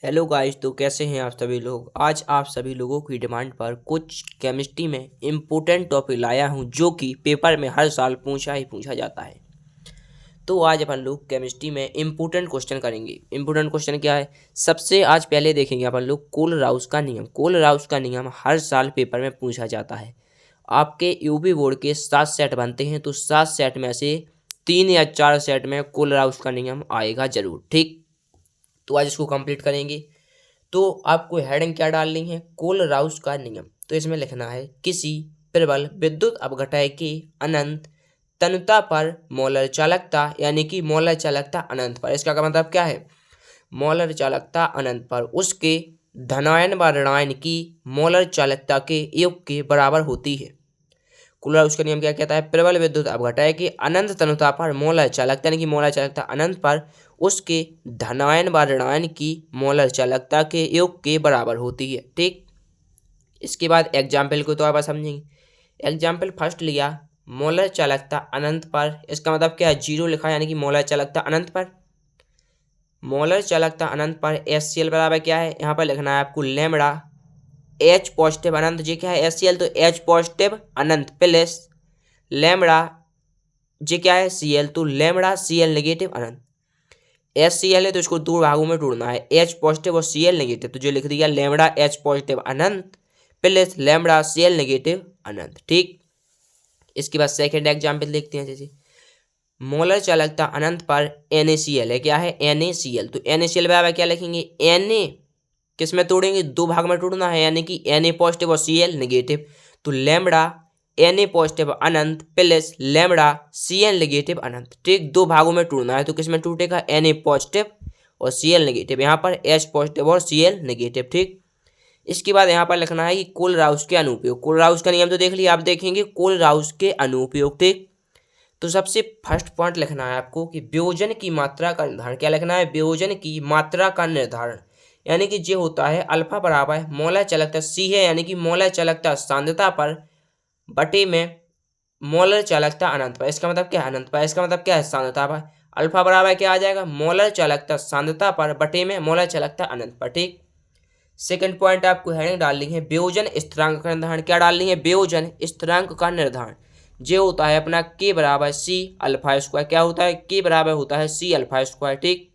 Hello guys, तो कैसे हैं आप सभी लोग। आज आप सभी लोगों की डिमांड पर कुछ केमिस्ट्री में इम्पोर्टेंट टॉपिक लाया हूं जो कि पेपर में हर साल पूछा जाता है। तो आज अपन लोग केमिस्ट्री में इम्पोर्टेंट क्वेश्चन करेंगे। इम्पोर्टेंट क्वेश्चन क्या है, सबसे आज पहले देखेंगे अपन लोग कोल-राउस का नियम। कोल-राउस का नियम हर साल पेपर में पूछा जाता है। आपके यूपी बोर्ड के 7 सेट बनते हैं, तो 7 सेट में से 3 या 4 सेट में कोल-राउस का नियम आएगा जरूर। ठीक, तो आज इसको कंप्लीट करेंगे। तो आपको हेडिंग क्या डालनी है, कोल-राउस का नियम। तो इसमें लिखना है किसी प्रबल विद्युत अपघटय की अनंत तनुता पर मोलर चालकता, यानी कि मोलर चालकता अनंत पर। इसका मतलब क्या है, मोलर चालकता अनंत पर उसके धनायन व ऋणायन की मोलर चालकता के योग के बराबर होती है। कोल-राउस का नियम क्या कहता है, प्रबल विद्युत अपघटय की अनंत तनुता पर मोलर चालकता, यानी कि मोलर चालकता अनंत पर उसके धनायन व ऋणायन की मोलर चालकता के योग के बराबर होती है। ठीक, इसके बाद एग्जाम्पल को तो आप समझेंगे। एग्जाम्पल फर्स्ट लिया, मोलर चालकता अनंत पर। इसका मतलब क्या है, 0 लिखा, यानी कि मोलर चालकता अनंत पर। मोलर चालकता अनंत पर HCl बराबर क्या है, यहाँ पर लिखना है आपको लैम्बडा H पॉजिटिव अनंत। जी क्या है HCl, तो H पॉजिटिव अनंत प्लस लैम्बडा जी क्या है Cl, तो लैम्बडा Cl नेगेटिव अनंत। HCl है तो इसको दो भागों में तोड़ना है, H पॉजिटिव और Cl नेगेटिव। तो जो लिख दिया लैम्बडा H पॉजिटिव अनंत प्लस लैम्बडा Cl नेगेटिव अनंत। ठीक, इसके बाद सेकेंड एग्जाम्पल देखते हैं। जैसे मोलर चालकता अनंत पर NaCl है, क्या है NaCl, तो NaCl बराबर क्या लिखेंगे, Na किस में तोड़ेंगे, दो भाग में तोड़ना है, यानी कि Na पॉजिटिव और Cl नेगेटिव। तो लैम्बडा Na पॉजिटिव अनंत प्लस लैम्बडा Cl नेगेटिव अनंत। ठीक, दो भागों में तोड़ना है, तो किस में टूटेगा, Na पॉजिटिव और Cl नेगेटिव, यहाँ पर H पॉजिटिव और Cl नेगेटिव। ठीक, इसके बाद यहाँ पर लिखना है कि कोल-राउस के अनुप्रयोग। कोल-राउस का नियम तो देख लिया, आप देखेंगे कोल-राउस के अनुप्रयोग। ठीक, तो सबसे फर्स्ट पॉइंट लिखना है आपको कि वियोजन की मात्रा का निर्धारण। क्या लिखना है, वियोजन की मात्रा का निर्धारण, यानी कि जो होता है अल्फा बराबर मोलर चालकता C है, यानी कि मोलर चालकता सांद्रता पर बटे में मोलर चालकता अनंत पर। इसका मतलब क्या है, अनंत पर। इसका मतलब क्या है, सांद्रता पर। अल्फा बराबर क्या आ जाएगा, मोलर चालकता सांद्रता पर बटे में मोलर चालकता अनंत पर। ठीक, सेकंड पॉइंट आपको हेडिंग डालनी है वियोजन स्थिरांक का निर्धारण। क्या डालनी है, वियोजन स्थिरांक का निर्धारण। जो होता है अपना K बराबर C अल्फा स्क्वायर। क्या होता है, K बराबर होता है C अल्फा स्क्वायर। ठीक,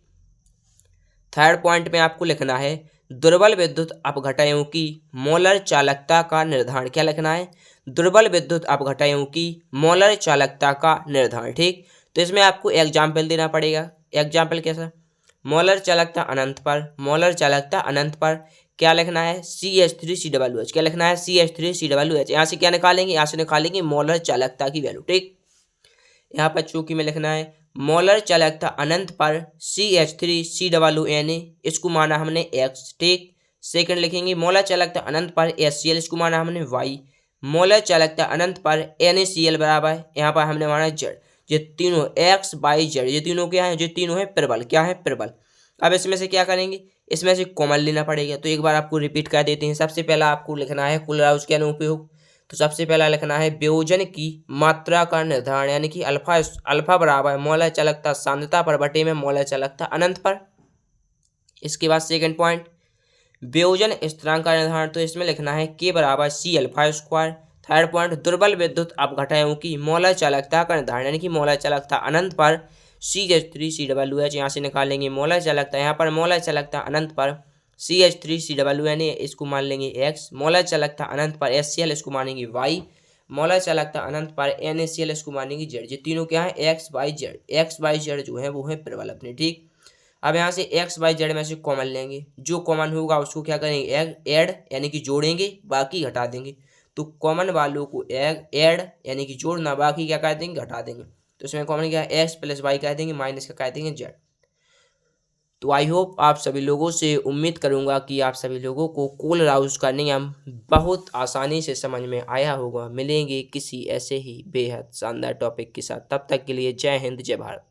थर्ड पॉइंट में आपको लिखना है दुर्बल विद्युत अपघटयों की मोलर चालकता का निर्धारण। क्या लिखना है, दुर्बल विद्युत अपघटयों की मोलर चालकता का निर्धारण। ठीक, तो इसमें आपको एग्जाम्पल देना पड़ेगा। एग्जाम्पल कैसा, मोलर चालकता अनंत पर, मोलर चालकता अनंत पर क्या लिखना है, CH3COOH। क्या लिखना है, CH3COOH। यहाँ से क्या निकालेंगे, यहाँ से निकालेंगे मोलर चालकता की वैल्यू। ठीक, यहाँ पर चूंकि में लिखना है मोलर चालकता अनंत पर CH3COONA, इसको माना हमने X। ठीक, सेकंड लिखेंगे मोलर चालकता अनंत पर HCl, इसको माना हमने Y। मोलर चालकता अनंत पर NaCl बराबर यहाँ पर हमने माना Z। ये तीनों X Y Z, ये तीनों क्या है, ये तीनों है प्रबल। क्या है, प्रबल। अब इसमें से क्या करेंगे, इसमें से कॉमन लेना पड़ेगा। तो एक बार आपको रिपीट कर देते हैं। सबसे पहला आपको लिखना है कोल-राउस के अनुप्रयोग। तो सबसे पहला लिखना है वियोजन की मात्रा का निर्धारण, यानी कि अल्फा बराबर मोलर चालकता सांद्रता पर बटे में मोलर चालकता अनंत पर। इसके बाद सेकंड पॉइंट वियोजन स्थिरांक का निर्धारण। तो इसमें लिखना है K बराबर C alpha square. Third point दुर्बल विद्युत अपघटयों की मोलर चालकता का निर्धारण, यानी कि मोलर चालकता अनंत पर CH3COOH। यहाँ से निकालेंगे मोलर चालकता, यहाँ पर मोलर चालकता अनंत पर CH3COONA, इसको मान लेंगे X। मोलर चालकता अनंत पर HCl, इसको मानेंगे Y। मोलर चालकता अनंत पर NaCl, इसको मानेंगे Z। ये तीनों क्या है, X Y Z। X Y Z जो है वो है प्रबल अपने। ठीक, अब यहाँ से X Y Z में से कॉमन लेंगे, जो कॉमन होगा उसको क्या करेंगे, ऐड यानी कि जोड़ेंगे, बाकी घटा देंगे। तो कॉमन वालों को ऐड यानी कि जोड़ना, बाकी क्या कर देंगे, घटा देंगे। तो इसमें कॉमन क्या है, X प्लस वाई कह देंगे, माइनस का कह देंगे Z। तो आई होप आप सभी लोगों से उम्मीद करूंगा कि आप सभी लोगों को कोल-राउस का नियम बहुत आसानी से समझ में आया होगा। मिलेंगे किसी ऐसे ही बेहद शानदार टॉपिक के साथ, तब तक के लिए जय हिंद जय भारत।